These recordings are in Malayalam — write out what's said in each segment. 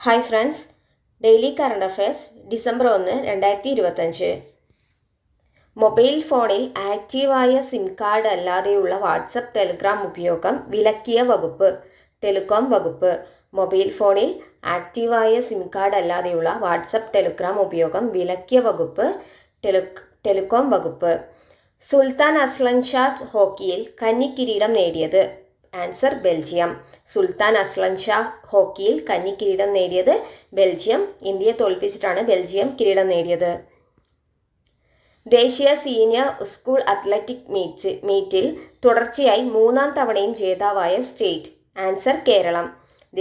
Hi friends, daily current affairs December 1, 2025. Mobile ഫോണിൽ ആക്റ്റീവായ സിം കാർഡ് അല്ലാതെയുള്ള വാട്സപ്പ് ടെലിഗ്രാം ഉപയോഗം വിലക്കിയ വകുപ്പ്. ടെലികോം വകുപ്പ്. മൊബൈൽ ഫോണിൽ ആക്റ്റീവായ സിം കാർഡ് അല്ലാതെയുള്ള വാട്സപ്പ് ടെലിഗ്രാം ഉപയോഗം വിലക്കിയ വകുപ്പ് ടെലികോം വകുപ്പ്. സുൽത്താൻ അസ്ലൻ ഷാ ഹോക്കിയിൽ കന്നിക്കിരീടം നേടിയത്. Answer Belgium. Sultan Azlan Shah ഹോക്കിയിൽ കന്നിക്കിരീടം നേടിയത് ബെൽജിയം. ഇന്ത്യയെ തോൽപ്പിച്ചിട്ടാണ് ബെൽജിയം കിരീടം നേടിയത്. ദേശീയ സീനിയർ സ്കൂൾ അത്ലറ്റിക് മീറ്റിൽ തുടർച്ചയായി 3-ാം തവണയും ജേതാവായ സ്റ്റേറ്റ്. ആൻസർ കേരളം.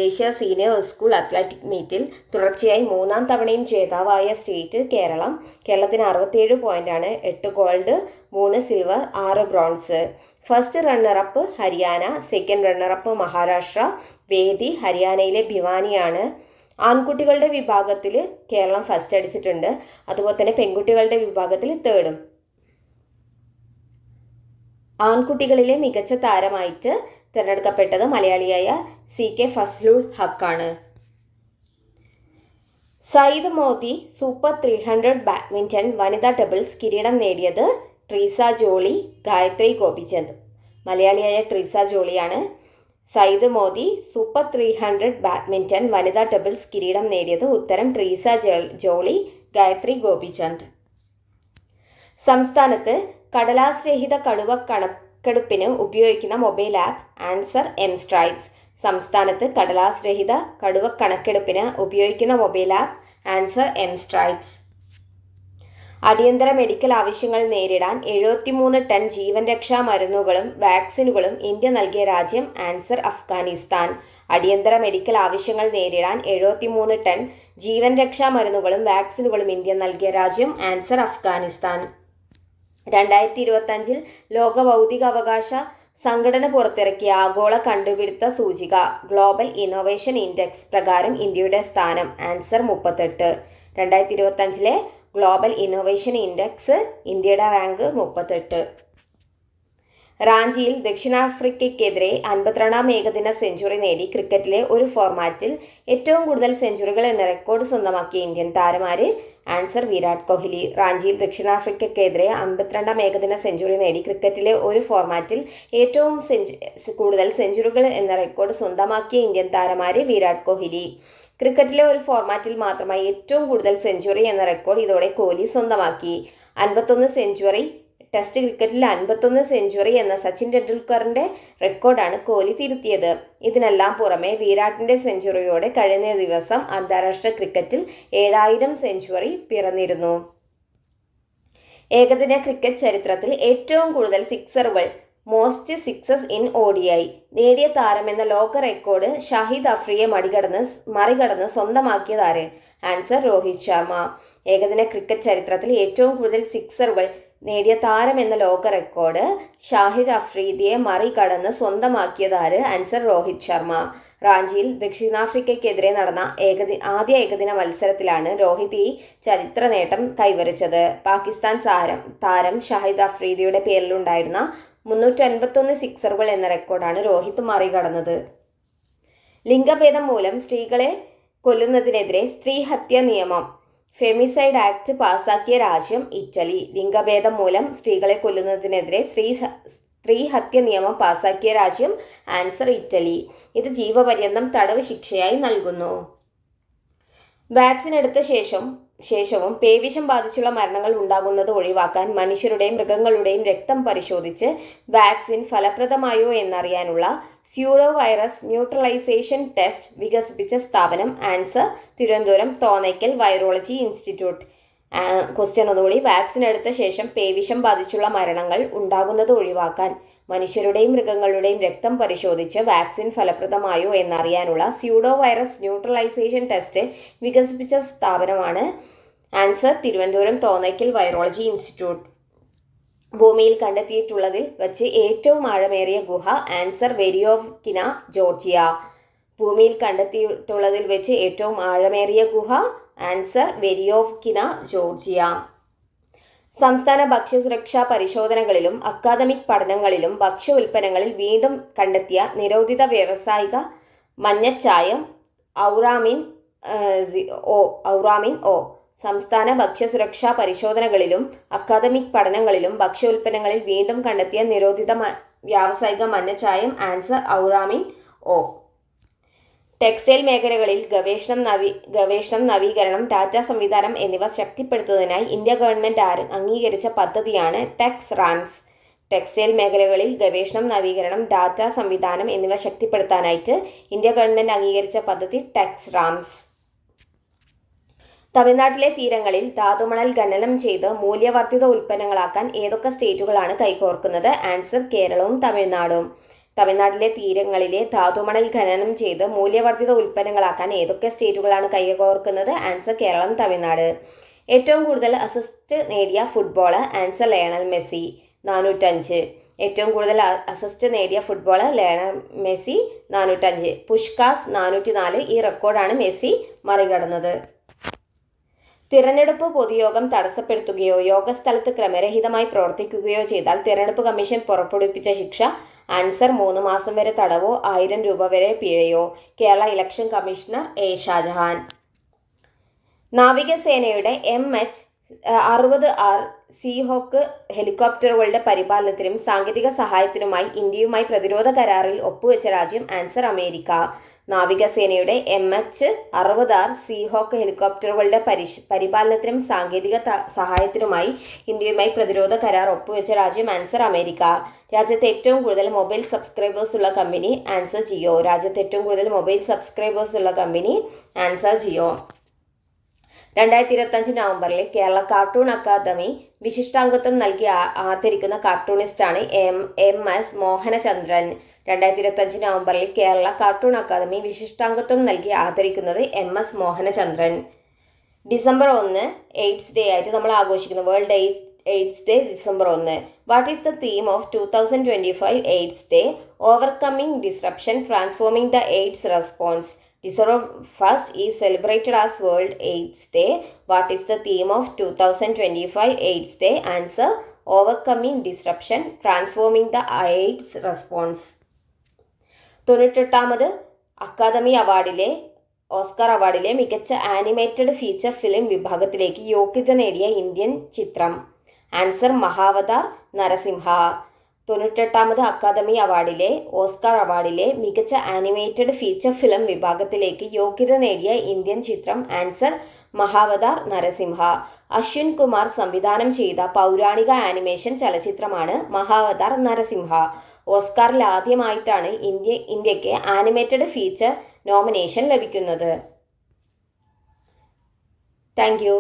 ദേശീയ സീനിയർ സ്കൂൾ അത്ലറ്റിക് മീറ്റിൽ തുടർച്ചയായി 3-ാം തവണയും ജേതാവായ സ്റ്റേറ്റ് കേരളം. കേരളത്തിന് 67 പോയിന്റാണ്. 8 gold, 3 silver, 6 bronze. First runner-up Haryana, second runner-up Maharashtra. വേദി ഹരിയാനയിലെ ഭിവാനിയാണ്. ആൺകുട്ടികളുടെ വിഭാഗത്തിൽ കേരളം ഫസ്റ്റ് അടിച്ചിട്ടുണ്ട്. അതുപോലെ തന്നെ പെൺകുട്ടികളുടെ വിഭാഗത്തിൽ തേർഡും. ആൺകുട്ടികളിലെ മികച്ച താരമായിട്ട് തിരഞ്ഞെടുക്കപ്പെട്ടത് മലയാളിയായ CK ഫസ്ലുൽ ഹക്കാണ്. സയ്യിദ് മോദി സൂപ്പർ 300 ബാഡ്മിൻ്റൺ വനിതാ ഡബിൾസ് കിരീടം നേടിയത് ട്രീസ ജോളി, ഗായത്രി ഗോപിചന്ദ്. മലയാളിയായ ട്രീസ ജോളിയാണ് സയ്യിദ് മോദി സൂപ്പർ 300 ബാഡ്മിൻ്റൺ വനിതാ ഡബിൾസ് കിരീടം നേടിയത്. ഉത്തരം ട്രീസ ജോളി, ഗായത്രി ഗോപിചന്ദ്. സംസ്ഥാനത്ത് കടലാസ് രഹിത കടുവ കണക്കെടുപ്പിന് ഉപയോഗിക്കുന്ന മൊബൈൽ ആപ്പ്. ആൻസർ എംസ്ട്രൈപ്സ്. സംസ്ഥാനത്ത് കടലാസ് രഹിത കടുവ കണക്കെടുപ്പിന് ഉപയോഗിക്കുന്ന മൊബൈൽ ആപ്പ്. ആൻസർ എംസ്ട്രൈപ്സ്. അടിയന്തര മെഡിക്കൽ ആവശ്യങ്ങൾ നേരിടാൻ 73 ടൺ ജീവൻ രക്ഷാ മരുന്നുകളും വാക്സിനുകളും ഇന്ത്യ നൽകിയ രാജ്യം. ആൻസർ അഫ്ഗാനിസ്ഥാൻ. അടിയന്തര മെഡിക്കൽ ആവശ്യങ്ങൾ നേരിടാൻ 73 ടൺ ജീവൻ രക്ഷാ മരുന്നുകളും വാക്സിനുകളും ഇന്ത്യ നൽകിയ രാജ്യം. ആൻസർ അഫ്ഗാനിസ്ഥാൻ. 2025 ലോക ബൗദ്ധികാവകാശ സംഘടന പുറത്തിറക്കിയ ആഗോള കണ്ടുപിടുത്ത സൂചിക ഗ്ലോബൽ ഇന്നോവേഷൻ ഇൻഡെക്സ് പ്രകാരം ഇന്ത്യയുടെ സ്ഥാനം. ആൻസർ 38. 2025 ഗ്ലോബൽ ഇന്നോവേഷൻ ഇൻഡെക്സ് ഇന്ത്യയുടെ റാങ്ക് 38. റാഞ്ചിയിൽ ദക്ഷിണാഫ്രിക്കയ്ക്കെതിരെ 52-ാം ഏകദിന സെഞ്ചുറി നേടി ക്രിക്കറ്റിലെ ഒരു ഫോർമാറ്റിൽ ഏറ്റവും കൂടുതൽ സെഞ്ചുറികൾ എന്ന റെക്കോർഡ് സ്വന്തമാക്കിയ ഇന്ത്യൻ താരമാര്. ആൻസർ വിരാട് കോഹ്ലി. റാഞ്ചിയിൽ ദക്ഷിണാഫ്രിക്കയ്ക്കെതിരെ 52-ാം ഏകദിന സെഞ്ചുറി നേടി ക്രിക്കറ്റിലെ ഒരു ഫോർമാറ്റിൽ ഏറ്റവും കൂടുതൽ സെഞ്ചുറികൾ എന്ന റെക്കോർഡ് സ്വന്തമാക്കിയ ഇന്ത്യൻ താരമാര് വിരാട് കോഹ്ലി. ക്രിക്കറ്റിലെ ഒരു ഫോർമാറ്റിൽ മാത്രമായി ഏറ്റവും കൂടുതൽ സെഞ്ചുറി എന്ന റെക്കോർഡ് ഇതോടെ കോഹ്ലി സ്വന്തമാക്കി. 51 സെഞ്ചുറി. ടെസ്റ്റ് ക്രിക്കറ്റിൽ 51 സെഞ്ചുറി എന്ന സച്ചിൻ ടെണ്ടുൽക്കറിന്റെ റെക്കോർഡാണ് കോഹ്ലി തിരുത്തിയത്. ഇതിനെല്ലാം പുറമെ വിരാട്ടിന്റെ സെഞ്ചുറിയോടെ കഴിഞ്ഞ ദിവസം അന്താരാഷ്ട്ര ക്രിക്കറ്റിൽ 7000 സെഞ്ചുറി പിറന്നിരുന്നു. ഏകദിന ക്രിക്കറ്റ് ചരിത്രത്തിൽ ഏറ്റവും കൂടുതൽ സിക്സറുകൾ മോസ്റ്റ് സിക്സസ് ഇൻ ODI നേടിയ താരമെന്ന ലോക റെക്കോർഡ് ഷാഹിദ് അഫ്രിയെ മറികടന്ന് സ്വന്തമാക്കിയതാര്. ആൻസർ രോഹിത് ശർമ്മ. ഏകദിന ക്രിക്കറ്റ് ചരിത്രത്തിൽ ഏറ്റവും കൂടുതൽ സിക്സറുകൾ നേടിയ താരമെന്ന ലോക റെക്കോർഡ് ഷാഹിദ് അഫ്രീദിയെ മറികടന്ന് സ്വന്തമാക്കിയതാര്. ആൻസർ രോഹിത് ശർമ്മ. റാഞ്ചിയിൽ ദക്ഷിണാഫ്രിക്കയ്ക്കെതിരെ നടന്ന ആദ്യ ഏകദിന മത്സരത്തിലാണ് രോഹിത് ഈ ചരിത്ര നേട്ടം കൈവരിച്ചത്. പാകിസ്ഥാൻ താരം ഷാഹിദ് അഫ്രീദിയുടെ പേരിലുണ്ടായിരുന്ന 351 സിക്സറുകൾ എന്ന റെക്കോർഡാണ് രോഹിത് മറികടന്നത്. ലിംഗഭേദം മൂലം സ്ത്രീകളെ കൊല്ലുന്നതിനെതിരെ സ്ത്രീ ഹത്യ നിയമം ഫെമിസൈഡ് ആക്ട് പാസാക്കിയ രാജ്യം ഇറ്റലി. ലിംഗഭേദം മൂലം സ്ത്രീകളെ കൊല്ലുന്നതിനെതിരെ സ്ത്രീ ഹത്യ നിയമം പാസാക്കിയ രാജ്യം. Answer Italy. ഇത് ജീവപര്യന്തം തടവ് ശിക്ഷയായി നൽകുന്നു. വാക്സിൻ എടുത്ത ശേഷവും പേവിഷം ബാധിച്ചുള്ള മരണങ്ങൾ ഉണ്ടാകുന്നത് ഒഴിവാക്കാൻ മനുഷ്യരുടെയും മൃഗങ്ങളുടെയും രക്തം പരിശോധിച്ച് വാക്സിൻ ഫലപ്രദമായോ എന്നറിയാനുള്ള സ്യൂഡോ വൈറസ് ന്യൂട്രലൈസേഷൻ ടെസ്റ്റ് വികസിപ്പിച്ച സ്ഥാപനം. Answer Thiruvananthapuram Thonnakkal virology institute. Question ഒന്നുകൂടി. വാക്സിൻ എടുത്ത ശേഷം പേവിഷം ബാധിച്ചുള്ള മരണങ്ങൾ ഉണ്ടാകുന്നത് ഒഴിവാക്കാൻ മനുഷ്യരുടെയും മൃഗങ്ങളുടെയും രക്തം പരിശോധിച്ച് വാക്സിൻ ഫലപ്രദമായോ എന്നറിയാനുള്ള സ്യൂഡോ വൈറസ് ന്യൂട്രലൈസേഷൻ ടെസ്റ്റ് വികസിപ്പിച്ച സ്ഥാപനമാണ്. Answer Thiruvananthapuram Thonnakkal virology institute. ഭൂമിയിൽ കണ്ടെത്തിയിട്ടുള്ളതിൽ വച്ച് ഏറ്റവും ആഴമേറിയ ഗുഹ. Answer Veryovkina, Georgia. ഭൂമിയിൽ കണ്ടെത്തിയിട്ടുള്ളതിൽ വെച്ച് ഏറ്റവും ആഴമേറിയ ഗുഹ. Answer Veryovkina, Georgia. സംസ്ഥാന ഭക്ഷ്യസുരക്ഷാ പരിശോധനകളിലും അക്കാദമിക് പഠനങ്ങളിലും ഭക്ഷ്യ ഉൽപ്പന്നങ്ങളിൽ വീണ്ടും കണ്ടെത്തിയ നിരോധിത വ്യാവസായിക മഞ്ഞച്ചായം ഔറാമിൻ ഒ സംസ്ഥാന ഭക്ഷ്യസുരക്ഷാ പരിശോധനകളിലും അക്കാദമിക് പഠനങ്ങളിലും ഭക്ഷ്യോൽപ്പന്നങ്ങളിൽ വീണ്ടും കണ്ടെത്തിയ നിരോധിത വ്യാവസായിക മഞ്ഞച്ചായം. Answer auramine O. ടെക്സ്റ്റൈൽ മേഖലകളിൽ ഗവേഷണം, നവീകരണം, ഡാറ്റ സംവിധാനം എന്നിവ ശക്തിപ്പെടുത്തുന്നതിനായി ഇന്ത്യ ഗവൺമെന്റ് അംഗീകരിച്ച പദ്ധതിയാണ് ടെക്സ് റാംസ്. ടെക്സ്റ്റൈൽ മേഖലകളിൽ ഗവേഷണം, നവീകരണം, ഡാറ്റ സംവിധാനം എന്നിവ ശക്തിപ്പെടുത്താനായിട്ട് ഇന്ത്യ ഗവൺമെന്റ് അംഗീകരിച്ച പദ്ധതി ടെക്സ് റാംസ്. തമിഴ്നാട്ടിലെ തീരങ്ങളിൽ ധാതുമണൽ ഖനനം ചെയ്ത് മൂല്യവർദ്ധിത ഉൽപ്പന്നങ്ങളാക്കാൻ ഏതൊക്കെ സ്റ്റേറ്റുകളാണ് കൈകോർക്കുന്നത്? ആൻസർ കേരളവും തമിഴ്നാടും. തമിഴ്നാട്ടിലെ തീരങ്ങളിലെ ധാതുമണൽ ഖനനം ചെയ്ത് മൂല്യവർദ്ധിത ഉൽപ്പന്നങ്ങളാക്കാൻ ഏതൊക്കെ സ്റ്റേറ്റുകളാണ് കൈകോർക്കുന്നത്? ആൻസർ കേരളം, തമിഴ്നാട്. ഏറ്റവും കൂടുതൽ അസിസ്റ്റ് നേടിയ ഫുട്ബോളർ? Answer Lionel Messi, 405. ഏറ്റവും കൂടുതൽ അസിസ്റ്റ് നേടിയ ഫുട്ബോളർ ലയണൽ മെസ്സി, 405. പുഷ്കാസ് 404. ഈ റെക്കോർഡാണ് മെസ്സി മറികടന്നത്. തിരഞ്ഞെടുപ്പ് പൊതുയോഗം തടസ്സപ്പെടുത്തുകയോ യോഗസ്ഥലത്ത് ക്രമരഹിതമായി പ്രവർത്തിക്കുകയോ ചെയ്താൽ തിരഞ്ഞെടുപ്പ് കമ്മീഷൻ പുറപ്പെടുവിപ്പിച്ച ശിക്ഷ? ആൻസർ 3 മാസം വരെ തടവോ 1000 രൂപ വരെ പിഴയോ. Kerala election commissioner A Shajahan. നാവികസേനയുടെ MH-60R സീഹോക്ക് ഹെലികോപ്റ്ററുകളുടെ പരിപാലനത്തിനും സാങ്കേതിക സഹായത്തിനുമായി ഇന്ത്യയുമായി പ്രതിരോധ കരാറിൽ ഒപ്പുവെച്ച രാജ്യം? Answer America. നാവികസേനയുടെ MH-60R സീഹോക്ക് ഹെലികോപ്റ്ററുകളുടെ പരിപാലനത്തിനും സാങ്കേതിക സഹായത്തിനുമായി ഇന്ത്യയുമായി പ്രതിരോധ കരാർ ഒപ്പുവെച്ച രാജ്യം? Answer America. രാജ്യത്ത് ഏറ്റവും കൂടുതൽ മൊബൈൽ സബ്സ്ക്രൈബേഴ്സ് ഉള്ള കമ്പനി? ആൻസർ ജിയോ. രാജ്യത്ത് ഏറ്റവും കൂടുതൽ മൊബൈൽ സബ്സ്ക്രൈബേഴ്സ് ഉള്ള കമ്പനി? ആൻസർ ജിയോ. 2025 നവംബറിൽ കേരള കാർട്ടൂൺ അക്കാദമി വിശിഷ്ടാംഗത്വം നൽകി ആദരിക്കുന്ന കാർട്ടൂണിസ്റ്റാണ് MS മോഹനചന്ദ്രൻ. 2025 നവംബറിൽ കേരള കാർട്ടൂൺ അക്കാദമി വിശിഷ്ടാംഗത്വം നൽകി ആദരിക്കുന്നത് MS Mohanachandran. December 1 AIDS day ആയിട്ട് നമ്മൾ ആഘോഷിക്കുന്നു. World AIDS day December 1. What is the theme of 2025 AIDS day? Overcoming disruption, transforming the AIDS response. December 1st is celebrated as World AIDS Day. What is the theme of 2025 AIDS Day? Answer overcoming disruption, transforming the AIDS response. 98ാമത് ഓസ്കാർ അവാർഡിലെ മികച്ച ആനിമേറ്റഡ് ഫീച്ചർ ഫിലിം വിഭാഗത്തിലേക്ക് യോഗ്യത നേടിയ ഇന്ത്യൻ ചിത്രം? ആൻസർ മഹാവതാർ നരസിംഹ. 98ാമത് ഓസ്കാർ അവാർഡിലെ മികച്ച ആനിമേറ്റഡ് ഫീച്ചർ ഫിലിം വിഭാഗത്തിലേക്ക് യോഗ്യത നേടിയ ഇന്ത്യൻ ചിത്രം? ആൻസർ മഹാവതാർ നരസിംഹ. അശ്വിൻ കുമാർ സംവിധാനം ചെയ്ത പൗരാണിക ആനിമേഷൻ ചലച്ചിത്രമാണ് മഹാവതാർ നരസിംഹ. ഓസ്കാറിൽ ആദ്യമായിട്ടാണ് ഇന്ത്യക്ക് ആനിമേറ്റഡ് ഫീച്ചർ നോമിനേഷൻ ലഭിക്കുന്നത്. Thank U.